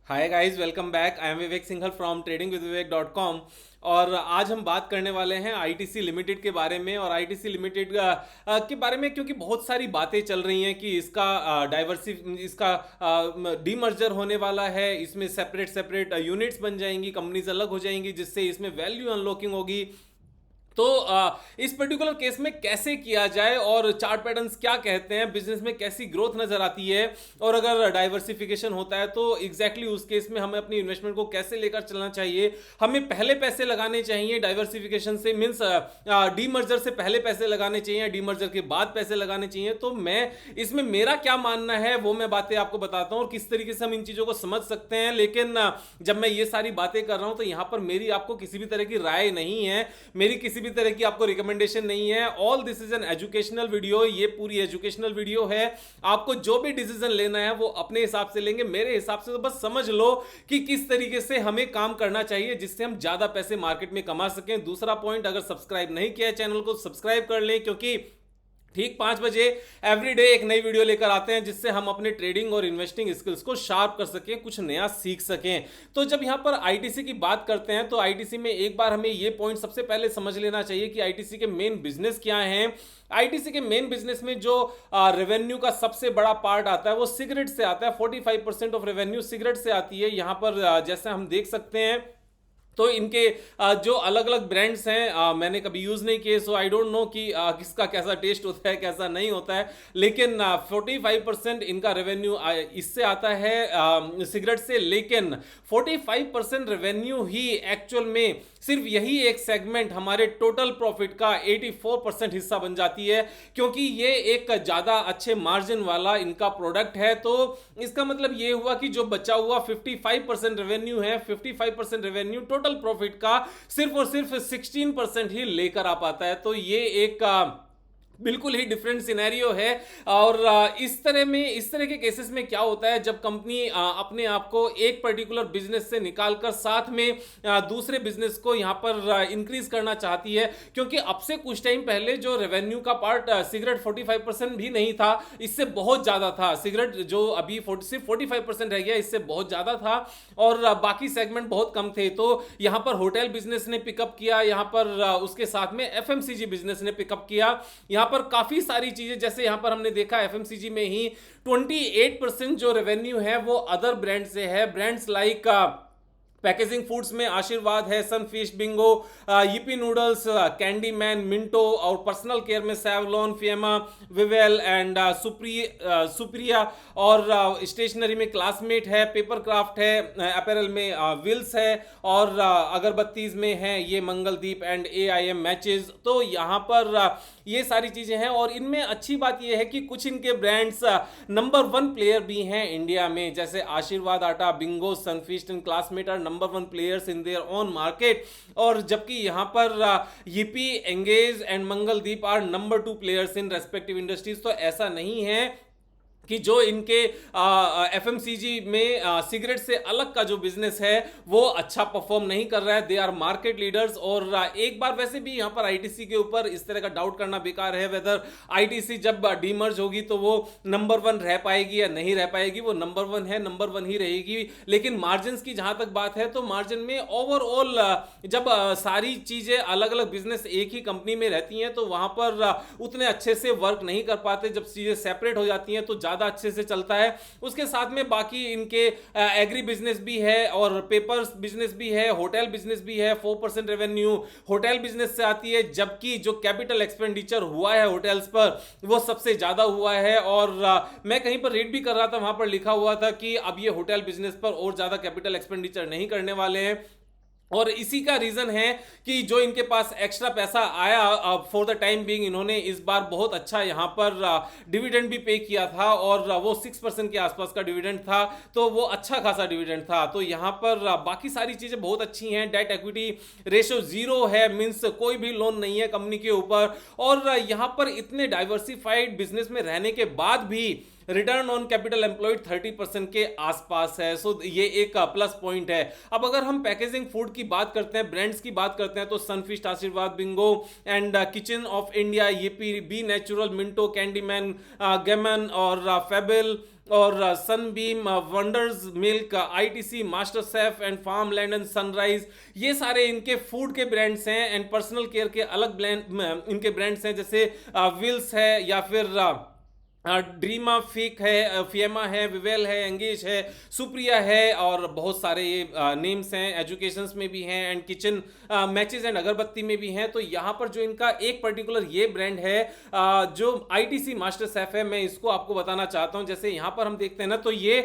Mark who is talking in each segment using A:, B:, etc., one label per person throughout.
A: Hi guys, welcome back. I am Vivek Singhal from tradingwithvivek.com। और आज हम बात करने वाले हैं आईटीसी लिमिटेड के बारे में। और आईटीसी लिमिटेड के बारे में क्योंकि बहुत सारी बातें चल रही हैं कि इसका इसका डीमर्जर होने वाला है, इसमें सेपरेट सेपरेट यूनिट्स बन जाएंगी, कंपनीज अलग हो जाएंगी, जिससे इसमें वैल्यू अनलॉकिंग होगी। तो इस पर्टिकुलर केस में कैसे किया जाए और चार्ट पैटर्न्स क्या कहते हैं, बिजनेस में कैसी ग्रोथ नजर आती है, और अगर डाइवर्सिफिकेशन होता है तो एग्जैक्टली उस केस में हमें अपनी इन्वेस्टमेंट को कैसे लेकर चलना चाहिए। हमें पहले पैसे लगाने चाहिए डाइवर्सिफिकेशन से, मीन्स डीमर्जर से पहले पैसे लगाने चाहिए, डीमर्जर के बाद पैसे लगाने चाहिए। तो मैं इसमें मेरा क्या मानना है वो मैं बातें आपको बताता हूं और किस तरीके से हम इन चीजों को समझ सकते हैं। लेकिन जब मैं ये सारी बातें कर रहा हूं तो यहां पर मेरी आपको किसी भी तरह की राय नहीं है, मेरी किसी भी तरह की आपको रिकमेंडेशन नहीं है। All this is an educational video, ये पूरी एजुकेशनल वीडियो है। आपको जो भी डिसीजन लेना है वो अपने हिसाब से लेंगे, मेरे हिसाब से तो बस समझ लो कि किस तरीके से हमें काम करना चाहिए जिससे हम ज्यादा पैसे मार्केट में कमा सकें। दूसरा पॉइंट, अगर सब्सक्राइब नहीं किया है चैनल को सब्सक्राइब कर लें, क्योंकि ठीक 5 बजे एवरी डे एक नई वीडियो लेकर आते हैं जिससे हम अपने ट्रेडिंग और इन्वेस्टिंग स्किल्स को शार्प कर सकें, कुछ नया सीख सकें। तो जब यहां पर आईटीसी की बात करते हैं तो आईटीसी में एक बार हमें यह पॉइंट सबसे पहले समझ लेना चाहिए कि आईटीसी के मेन बिजनेस क्या हैं। आईटीसी के मेन बिजनेस में जो रेवेन्यू का सबसे बड़ा पार्ट आता है वो सिगरेट से आता है। 45% ऑफ रेवेन्यू सिगरेट से आती है। यहां पर जैसे हम देख सकते हैं तो इनके जो अलग अलग ब्रांड्स हैं मैंने कभी यूज नहीं किए, सो आई डोंट नो कि किसका कैसा टेस्ट होता है कैसा नहीं होता है। लेकिन 45% इनका रेवेन्यू इससे आता है सिगरेट से। लेकिन 45% रेवेन्यू ही एक्चुअल में सिर्फ यही एक सेगमेंट हमारे टोटल प्रॉफिट का 84% हिस्सा बन जाती है, क्योंकि ये एक ज्यादा अच्छे मार्जिन वाला इनका प्रोडक्ट है। तो इसका मतलब ये हुआ कि जो बचा हुआ 55% रेवेन्यू है, 55% रेवेन्यू टोटल प्रॉफिट का सिर्फ और सिर्फ 16% ही लेकर आ पाता है। तो ये एक बिल्कुल ही डिफरेंट सिनेरियो है। और इस तरह के केसेस में क्या होता है, जब कंपनी अपने आप को एक पर्टिकुलर बिजनेस से निकालकर साथ में दूसरे बिजनेस को यहां पर इंक्रीज करना चाहती है। क्योंकि अब से कुछ टाइम पहले जो रेवेन्यू का पार्ट सिगरेट 45% भी नहीं था, इससे बहुत ज्यादा था। सिगरेट जो अभी सिर्फ 45% रह गया, इससे बहुत ज्यादा था और बाकी सेगमेंट बहुत कम थे। तो यहां पर होटल बिजनेस ने पिकअप किया, यहां पर उसके साथ में एफएमसीजी बिजनेस ने पिकअप किया। यहां पर काफी सारी चीजें, जैसे यहां पर हमने देखा एफएमसीजी में ही 28% जो रेवेन्यू है वो अदर ब्रांड से है। ब्रांड्स लाइक पैकेजिंग फूड्स में आशीर्वाद है, sunfish, Bingo, yippee noodles, candy man, Minto, और पर्सनल केयर में Savlon, Fiama, Vivel and Supriya, और स्टेशनरी में क्लासमेट है, पेपर क्राफ्ट है, अपैरल में विल्स है, और अगरबत्तीज में है ये मंगलदीप एंड AIM मैचेस। तो यहाँ पर ये सारी चीजें हैं। और इनमें अच्छी बात यह है कि कुछ इनके ब्रांड्स नंबर 1 प्लेयर भी हैं इंडिया में, जैसे Aashirvaad Atta, Bingo, Sunfeast and Classmate are number 1 players in their own market. और जबकि यहां पर yippee, Engage and Mangaldeep are number 2 players in respective industries. तो ऐसा नहीं है कि जो इनके एफएमसीजी में सिगरेट से अलग का जो बिजनेस है वो अच्छा परफॉर्म नहीं कर रहा है। They are market leaders. और एक बार वैसे भी यहां पर आईटीसी के ऊपर इस तरह का डाउट करना बेकार है, वेदर आईटीसी जब डीमर्ज होगी तो वो नंबर 1 रह पाएगी या नहीं रह पाएगी। वो नंबर 1 है, नंबर 1 ही रहेगी। लेकिन मार्जिन की जहां तक बात है तो मार्जिन में ओवरऑल जब सारी चीजें अलग अलग बिजनेस एक ही कंपनी में रहती हैं तो वहां पर उतने अच्छे से वर्क नहीं कर पाते। जब चीजें सेपरेट हो जाती हैं तो ज्यादा अच्छे से चलता है। उसके साथ में बाकी इनके एग्री बिजनेस भी है और पेपर्स बिजनेस भी है, होटल बिजनेस भी है। 4% रेवेन्यू होटल बिजनेस से आती है, जबकि जो कैपिटल एक्सपेंडिचर हुआ है होटल्स पर वो सबसे ज्यादा हुआ है। और मैं कहीं पर रीड भी कर रहा था, वहां पर लिखा हुआ था कि अब ये होटल बिजनेस पर और ज्यादा कैपिटल एक्सपेंडिचर नहीं करने वाले हैं। और इसी का रीजन है कि जो इनके पास एक्स्ट्रा पैसा आया फॉर द टाइम बीइंग, इन्होंने इस बार बहुत अच्छा यहां पर डिविडेंड भी पे किया था और वो 6% के आसपास का डिविडेंड था। तो वो अच्छा खासा डिविडेंड था। तो यहां पर बाकी सारी चीजें बहुत अच्छी हैं। डेट इक्विटी रेशियो 0 है, मींस कोई भी लोन नहीं है कंपनी के ऊपर। और यहां पर इतने डाइवर्सिफाइड बिजनेस में रहने के बाद भी रिटर्न ऑन कैपिटल एम्प्लॉयड 30% के आसपास है। सो ये एक प्लस पॉइंट है। अब अगर हम पैकेजिंग फूड की बात करते हैं, ब्रांड्स की बात करते हैं, तो Sunfeast, Aashirvaad, Bingo and Kitchen of India, ये B Natural, Minto, Candyman, Gumon और फेबल और Sunbean, Wonderz milk, ITC, Master Chef and Farmland and Sunrise, ये सारे इनके फूड के ब्रांड्स हैं। एंड पर्सनल केयर के अलग ब्रांड इनके ब्रांड्स हैं, जैसे विल्स है या फिर ड्रीमा फिक है, फिएमा है, विवेल है, एंगेज है, सुप्रिया है और बहुत सारे ये नेम्स हैं। एजुकेशंस में भी हैं एंड किचन मैचेस एंड अगरबत्ती में भी हैं। तो यहाँ पर जो इनका एक पर्टिकुलर ये ब्रांड है जो आईटीसी मास्टर शेफ है, मैं इसको आपको बताना चाहता हूँ। जैसे यहाँ पर हम देखते हैं ना, तो ये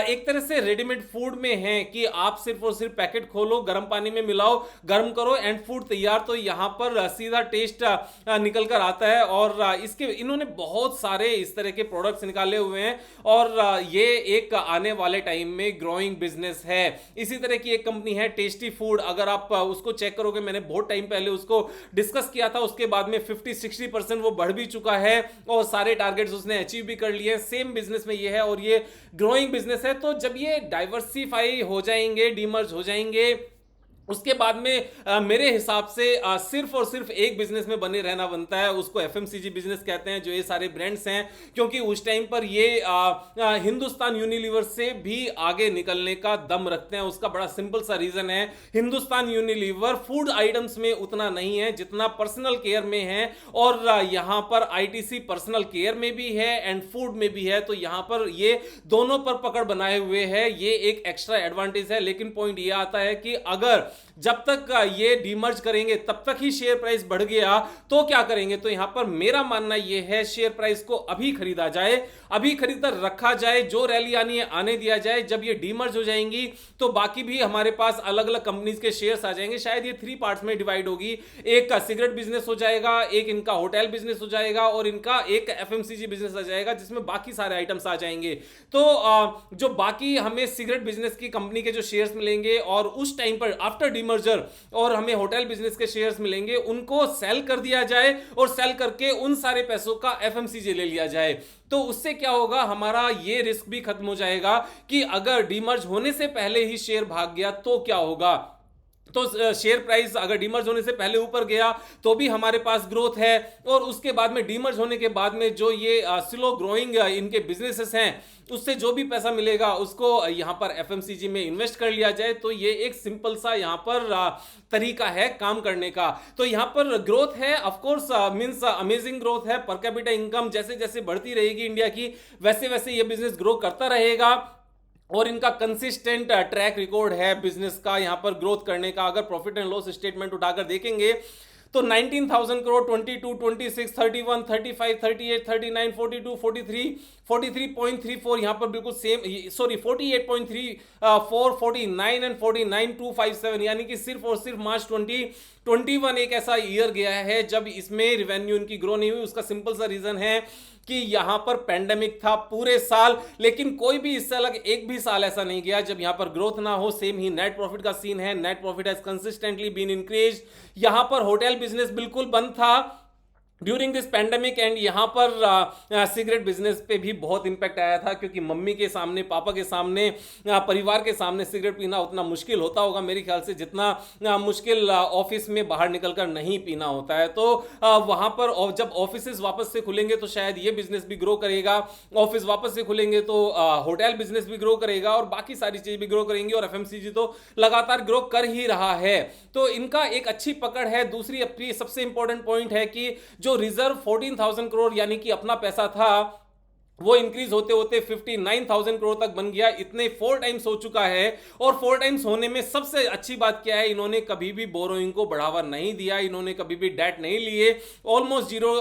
A: एक तरह से रेडीमेड फूड में है कि आप सिर्फ और सिर्फ पैकेट खोलो, गर्म पानी में मिलाओ, गर्म करो एंड फूड तैयार। तो यहाँ पर सीधा टेस्ट निकल कर आता है। और इसके इन्होंने बहुत सारे इस तरह के प्रोडक्ट्स निकाले हुए हैं और ये एक आने वाले टाइम में ग्रोइंग बिजनेस है। इसी तरह की एक कंपनी है टेस्टी फूड, अगर आप उसको चेक करोगे, मैंने बहुत टाइम पहले उसको डिस्कस किया था, उसके बाद में 50-60% वो बढ़ भी चुका है और सारे टारगेट्स उसने अचीव भी कर लिए। सेम बिजनेस में ये है और ये ग्रोइंग बिजनेस है। तो जब ये डाइवर्सिफाई हो जाएंगे, डीमर्ज हो जाएंगे, उसके बाद में मेरे हिसाब से सिर्फ और सिर्फ एक बिजनेस में बने रहना बनता है, उसको एफएमसीजी बिजनेस कहते हैं, जो ये सारे ब्रांड्स हैं। क्योंकि उस टाइम पर ये हिंदुस्तान यूनिलीवर से भी आगे निकलने का दम रखते हैं। उसका बड़ा सिंपल सा रीजन है, हिंदुस्तान यूनिलीवर फूड आइटम्स में उतना नहीं है जितना पर्सनल केयर में है, और यहां पर आईटीसी पर्सनल केयर में भी है एंड फूड में भी है। तो यहां पर ये दोनों पर पकड़ बनाए हुए है, ये एक एक्स्ट्रा एडवांटेज है। लेकिन पॉइंट ये आता है कि अगर जब तक ये डीमर्ज करेंगे तब तक ही शेयर प्राइस बढ़ गया तो क्या करेंगे। तो यहां पर मेरा मानना यह है, शेयर प्राइस को अभी खरीदा जाए, अभी खरीदकर रखा जाए, जो रैली आनी है आने दिया जाए। जब ये डीमर्ज हो जाएंगी तो बाकी भी हमारे पास अलग अलग कंपनीज के शेयर्स आ जाएंगे। शायद ये 3 पार्ट्स में डिवाइड होगी, एक का सिगरेट बिजनेस हो जाएगा, एक इनका होटल बिजनेस हो जाएगा और इनका एक एफएमसीजी बिजनेस आ जाएगा, जिसमें बाकी सारे आइटम्स आ जाएंगे। तो जो बाकी हमें सिगरेट बिजनेस की कंपनी के जो शेयर्स मिलेंगे और उस टाइम पर आफ्टर डीमर्जर और हमें होटल बिजनेस के शेयर्स मिलेंगे, उनको सेल कर दिया जाए और सेल करके उन सारे पैसों का एफएमसीजी ले लिया जाए। तो उससे क्या होगा, हमारा ये रिस्क भी खत्म हो जाएगा कि अगर डीमर्ज होने से पहले ही शेयर भाग गया तो क्या होगा। तो शेयर प्राइस अगर डीमर्ज होने से पहले ऊपर गया तो भी हमारे पास ग्रोथ है, और उसके बाद में डीमर्ज होने के बाद में जो ये स्लो ग्रोइंग इनके बिजनेसेस हैं, उससे जो भी पैसा मिलेगा उसको यहां पर एफएमसीजी में इन्वेस्ट कर लिया जाए। तो ये एक सिंपल सा यहां पर तरीका है काम करने का। तो यहां पर ग्रोथ है, of course means amazing growth है। पर कैपिटा इनकम जैसे जैसे बढ़ती रहेगी इंडिया की, वैसे वैसे ये बिजनेस ग्रो करता रहेगा और इनका कंसिस्टेंट ट्रैक रिकॉर्ड है बिजनेस का यहां पर ग्रोथ करने का। अगर प्रॉफिट एंड लॉस स्टेटमेंट उठाकर देखेंगे तो 19,000 करोड़, 22, 26, 31, 35, 38, 39, 42, 43, 43.34 यहां पर बिल्कुल सेम, सॉरी 48.34, 49 एंड 49,257, यानी कि सिर्फ और सिर्फ मार्च 2021 एक ऐसा ईयर गया है जब इसमें रिवेन्यू इनकी ग्रो नहीं हुई। उसका सिंपल सा रीजन है कि यहां पर पैंडेमिक था पूरे साल, लेकिन कोई भी इससे अलग एक भी साल ऐसा नहीं गया जब यहां पर ग्रोथ ना हो। सेम ही नेट प्रॉफिट का सीन है, net profit has consistently been increase. यहां पर होटल बिजनेस बिल्कुल बंद था ड्यूरिंग दिस पैंडेमिक एंड यहाँ पर सिगरेट बिजनेस पे भी बहुत इंपैक्ट आया था, क्योंकि मम्मी के सामने, पापा के सामने, परिवार के सामने सिगरेट पीना उतना मुश्किल होता होगा मेरे ख्याल से जितना मुश्किल ऑफिस में बाहर निकलकर नहीं पीना होता है। तो वहाँ पर जब ऑफिसेज वापस से खुलेंगे तो शायद ये बिजनेस भी ग्रो करेगा, ऑफिस वापस से खुलेंगे तो होटल बिजनेस भी ग्रो करेगा और बाकी सारी चीज़ भी ग्रो करेंगी, और एफएमसीजी तो लगातार ग्रो कर ही रहा है। तो इनका एक अच्छी पकड़ है। दूसरी अपनी सबसे इंपॉर्टेंट पॉइंट है कि जो रिजर्व 14,000 करोड़ यानी कि अपना पैसा था, वो इंक्रीज होते होते 59,000 करोड़ तक बन गया। इतने 4 टाइम्स हो चुका है, और 4 टाइम्स होने में सबसे अच्छी बात क्या है, इन्होंने कभी भी बोरोइंग को बढ़ावा नहीं दिया, इन्होंने कभी भी डेट नहीं लिए, ऑलमोस्ट जीरो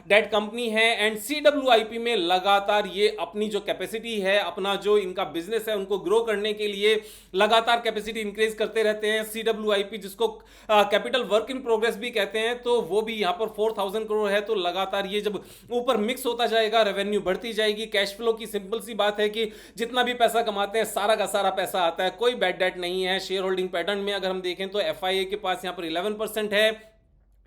A: डेट कंपनी है। एंड सीडब्ल्यूआईपी में लगातार ये अपनी जो कैपेसिटी है, अपना जो इनका बिजनेस है, उनको ग्रो करने के लिए लगातार कैपेसिटी इंक्रीज करते रहते हैं। सीडब्ल्यूआईपी जिसको कैपिटल वर्क इन प्रोग्रेस भी कहते हैं, तो वो भी यहां पर 4,000 करोड़ है। तो लगातार ये जब ऊपर मिक्स होता जाएगा, रेवेन्यू बढ़ती जाएगी। कैश फ्लो की सिंपल सी बात है कि जितना भी पैसा कमाते हैं सारा का सारा पैसा आता है, कोई बैड डेट नहीं है। शेयर होल्डिंग पैटर्न में अगर हम देखें तो एफआईए के पास यहां पर 11% है,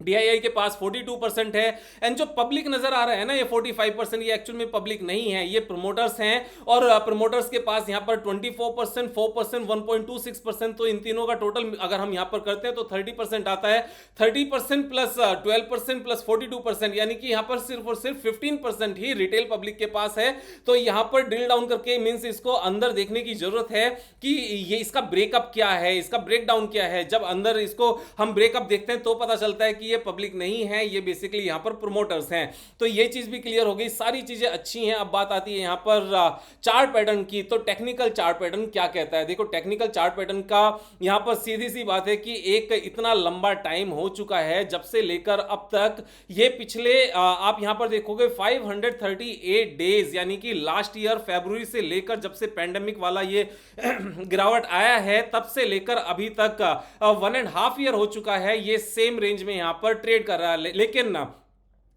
A: DII के पास 42% है। एंड जो पब्लिक नजर आ रहा है ना ये 45%, ये एक्चुअल में पब्लिक नहीं है, ये प्रमोटर्स हैं। और प्रमोटर्स के पास यहाँ पर 24%, 4%, 1.26%, तो इन तीनों का टोटल अगर हम यहाँ पर करते हैं तो 30% आता है। 30% प्लस 12% प्लस 42%, यानी कि यहाँ पर सिर्फ और सिर्फ 15% ही रिटेल पब्लिक के पास है। तो यहाँ पर ड्रिल डाउन करके मीन्स इसको अंदर देखने की जरूरत है कि ये इसका ब्रेकअप क्या है, इसका ब्रेकडाउन क्या है। जब अंदर इसको हम ब्रेकअप देखते हैं तो पता चलता है कि ये पब्लिक नहीं है, ये बेसिकली यहां पर प्रोमोटर्स हैं। तो ये चीज भी क्लियर हो गई, सारी चीजें अच्छी हैं। अब बात आती है यहां पर चार्ट पैटर्न की। तो टेक्निकल चार्ट पैटर्न क्या कहता है? देखो टेक्निकल चार्ट पैटर्न का यहां पर सीधी सी बात है कि एक इतना लंबा टाइम हो चुका है जब से लेकर अब तक, ये पिछले आप यहां पर देखोगे 538 डेज, यानी कि लास्ट ईयर फरवरी से लेकर जब से पैंडेमिक वाला ये गिरावट आया है तब से लेकर अभी तक 1.5 ईयर हो चुका है ये सेम रेंज में यहां पर ट्रेड कर रहा है। लेकिन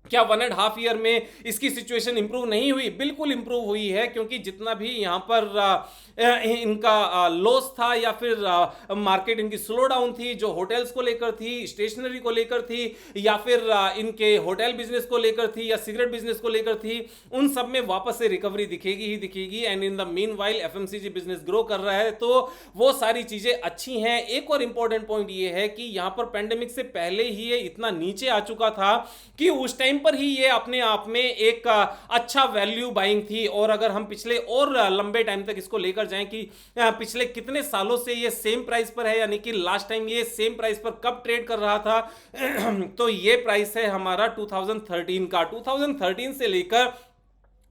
A: क्या 1.5 ईयर में इसकी सिचुएशन इंप्रूव नहीं हुई? बिल्कुल इंप्रूव हुई है, क्योंकि जितना भी यहां पर इनका लॉस था या फिर मार्केट इनकी स्लो डाउन थी, जो होटल्स को लेकर थी, स्टेशनरी को लेकर थी, या फिर इनके होटल बिजनेस को लेकर थी, या सिगरेट बिजनेस को लेकर थी, उन सब में वापस से रिकवरी दिखेगी ही दिखेगी। And in the mean while FMCG business grow कर रहा है, तो वो सारी चीजें अच्छी हैं। एक और इंपॉर्टेंट पॉइंट ये है कि यहां पर पैंडेमिक से पहले ही ये इतना नीचे आ चुका था कि उस टाइम पर ही ये अपने आप में एक अच्छा वैल्यू बाइंग थी। और अगर हम पिछले और लंबे टाइम तक इसको लेकर जाएं कि पिछले कितने सालों से ये सेम प्राइस पर है, यानी कि लास्ट टाइम ये सेम प्राइस पर कब ट्रेड कर रहा था तो ये प्राइस है हमारा 2013 का। 2013 से लेकर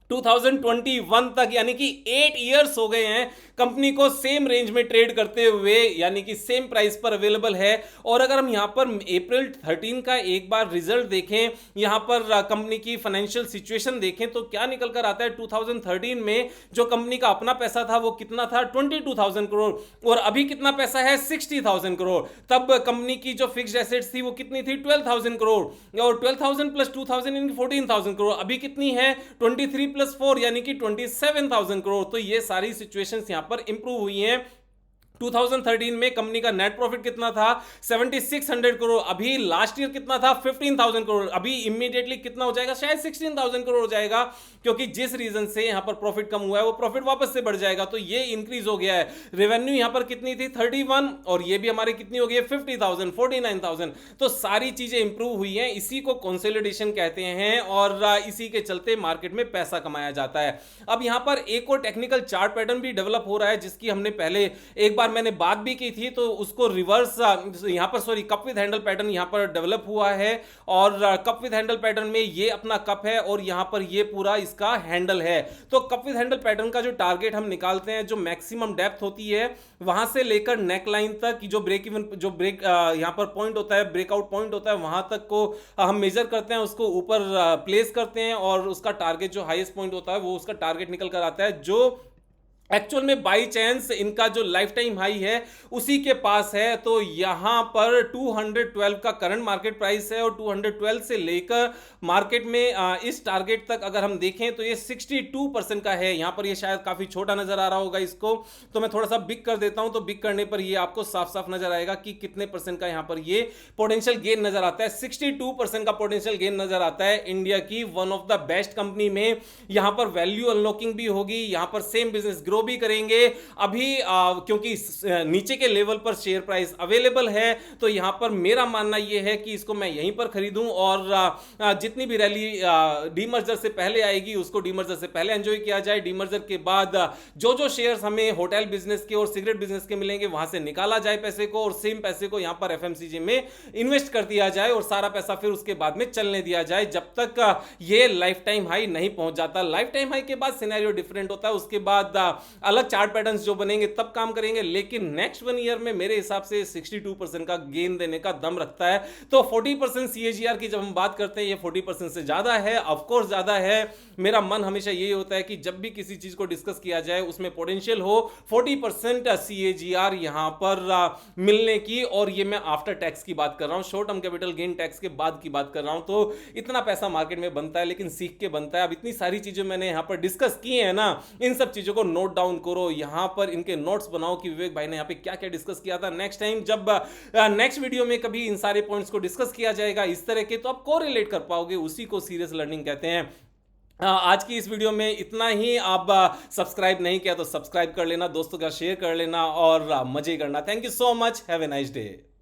A: 2021 तक, यानी कि 8 इयर्स हो गए हैं कंपनी को सेम रेंज में ट्रेड करते हुए, यानी कि सेम प्राइस पर अवेलेबल है। और अगर हम यहां पर अप्रैल 13 का एक बार रिजल्ट देखें, यहां पर कंपनी की फाइनेंशियल सिचुएशन देखें, तो क्या निकल कर आता है? 2013 में जो कंपनी का अपना पैसा था वो कितना था? 22,000 करोड़। और अभी कितना पैसा है? 60,000 करोड़। तब कंपनी की जो फिक्स्ड एसेट्स थी वो कितनी थी? 12,000 करोड़। और 12,000 प्लस 2,000 यानी 14,000 करोड़। अभी कितनी है? 23 प्लस 4 यानी कि 27,000 करोड़। तो ये सारी सिचुएशंस यहां पर इंप्रूव हुई हैं। 2013 में कंपनी का नेट प्रॉफिट कितना था? 7600 करोड़। अभी लास्ट ईयर कितना था? 15,000 करोड़। अभी इमीडिएटली कितना हो जाएगा? शायद 16,000 करोड़ हो जाएगा, क्योंकि जिस रीजन से यहां पर प्रॉफिट कम हुआ है वो प्रॉफिट वापस से बढ़ जाएगा, तो ये इंक्रीज हो गया है। रेवेन्यू यहां पर कितनी थी? 31, और ये भी हमारी कितनी हो गई है? 50,000, 49,000। तो सारी चीजें इंप्रूव हुई हैं, इसी को कंसोलिडेशन कहते हैं, और इसी के चलते मार्केट में पैसा कमाया जाता है। अब यहां पर एक और टेक्निकल चार्ट पैटर्न भी डेवलप हो रहा है, जिसकी हमने पहले एक बार मैंने बात भी की थी, तो उसको रिवर्स यहां पर कप विद हैंडल पैटर्न यहां पर डेवलप हुआ है। और कप विद हैंडल पैटर्न में ये अपना कप है और यहां पर ये पूरा इसका हैंडल है। तो कप विद हैंडल पैटर्न का जो टारगेट हम निकालते हैं, जो मैक्सिमम डेप्थ होती है वहां से लेकर नेक लाइन तक, जो ब्रेक इवन जो ब्रेक यहां पर पॉइंट होता है, ब्रेकआउट पॉइंट होता है, वहां तक को हम मेजर करते हैं, उसको ऊपर प्लेस करते हैं, और उसका टारगेट जो हाईएस्ट पॉइंट होता है वो उसका टारगेट निकल कर आता है, जो एक्चुअल में बाई चांस इनका जो लाइफ टाइम हाई है उसी के पास है। तो यहां पर 212 का करंट मार्केट प्राइस है, और 212 से लेकर मार्केट में इस टारगेट तक अगर हम देखें तो ये 62% का है। यहां पर ये शायद काफी छोटा नजर आ रहा होगा इसको, तो मैं थोड़ा सा बिग कर देता हूं, तो बिग करने पर ये आपको साफ साफ नजर आएगा कि कितने परसेंट का यहां पर ये पोटेंशियल गेन नजर आता है। 62% का पोटेंशियल गेन नजर आता है। इंडिया की one of the best company में यहां पर वैल्यू अनलॉकिंग भी होगी, यहां पर सेम बिजनेस ग्रो भी करेंगे। अभी क्योंकि नीचे के लेवल पर शेयर प्राइस अवेलेबल है, तो यहां पर मेरा मानना यह है कि इसको मैं यहीं पर खरीदूं, और जितनी भी रैली डीमर्जर से पहले आएगी उसको डीमर्जर से पहले एंजॉय किया जाए। डीमर्जर के बाद जो जो शेयर्स हमें होटल बिजनेस के और सिगरेट बिजनेस के मिलेंगे वहां से निकाला जाए पैसे को, और सेम पैसे को यहां पर एफएमसीजी में इन्वेस्ट कर दिया जाए, और सारा पैसा फिर उसके बाद में चलने दिया जाए जब तक ये लाइफ टाइम हाई नहीं पहुंच जाता। लाइफ टाइम हाई के बाद सिनेरियो डिफरेंट होता है, उसके बाद अलग चार्ट पैटर्न्स जो बनेंगे तब काम करेंगे, लेकिन नेक्स्ट 1 ईयर में मेरे हिसाब से 62% का गेन देने का दम रखता है। तो 40% सीएजीआर की जब हम बात करते हैं, ये 40% से ज्यादा है, ऑफ कोर्स ज्यादा है। मेरा मन हमेशा यही होता है कि जब भी किसी चीज को डिस्कस किया जाए उसमें पोटेंशियल हो 40% सीएजीआर यहां पर मिलने की, और ये मैं आफ्टर टैक्स की बात कर रहा हूं, short term capital gain tax के बाद की बात कर रहा हूं। तो इतना पैसा मार्केट में बनता है, लेकिन सीख के बनता है। अब इतनी सारी चीजें मैंने यहां पर डिस्कस की है ना, इन सब चीजों को नोट नोट डाउन करो, यहाँ पर इनके नोट्स बनाओ कि विवेक भाई ने यहाँ पे क्या क्या डिस्कस किया था। नेक्स्ट टाइम जब नेक्स्ट वीडियो में कभी इन सारे पॉइंट्स को डिस्कस किया जाएगा इस तरह के, तो आप कोरिलेट कर पाओगे, उसी को सीरियस लर्निंग कहते हैं। आज की इस वीडियो में इतना ही। आप सब्सक्राइब नहीं किया तो सब्सक्राइब कर लेना, दोस्तों का शेयर कर लेना और मजे करना। Thank you so much, have a nice day.